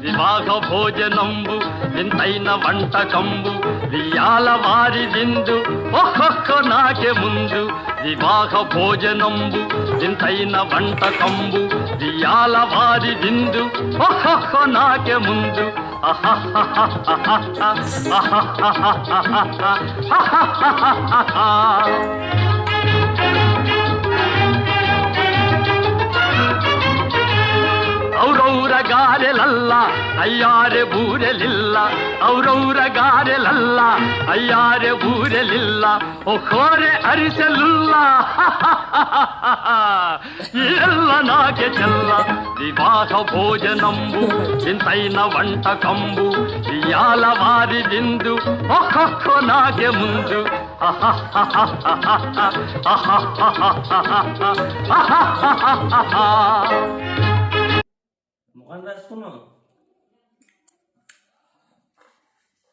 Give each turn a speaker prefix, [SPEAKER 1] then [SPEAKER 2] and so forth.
[SPEAKER 1] వివాహ భోజనంబు వింతైన వంటకంబు వియాల వారి విందు ఒక్కొక్క నాకే ముందు. వివాహ భోజనంబు వింతైన వంటకంబు వియాల వారి విందు ఒక్కొక్క నాకే ముందు. ಔರೌರ ಗಾರೆಲಲ್ಲ ಅಯ್ಯಾರೆ ಬೂರೆಲಿಲ್ಲ, ಔರೌರ ಗಾರೆಲಲ್ಲ ಅಯ್ಯಾರೆ ಬೂರೆಲಿಲ್ಲ, ಒಕ್ಕೋರೆ ಅರಿಸಲಿಲ್ಲ. ಎಲ್ಲ ನಾಗೆ ಚೆಲ್ಲ ವಿವಾಹ ಭೋಜನಂಬು ವಿಂತೈನ వంటకంబు వియాల వారి విందు ఒక్కొక్క నాగే ముందు.
[SPEAKER 2] ముఖం రాసుకున్నావు.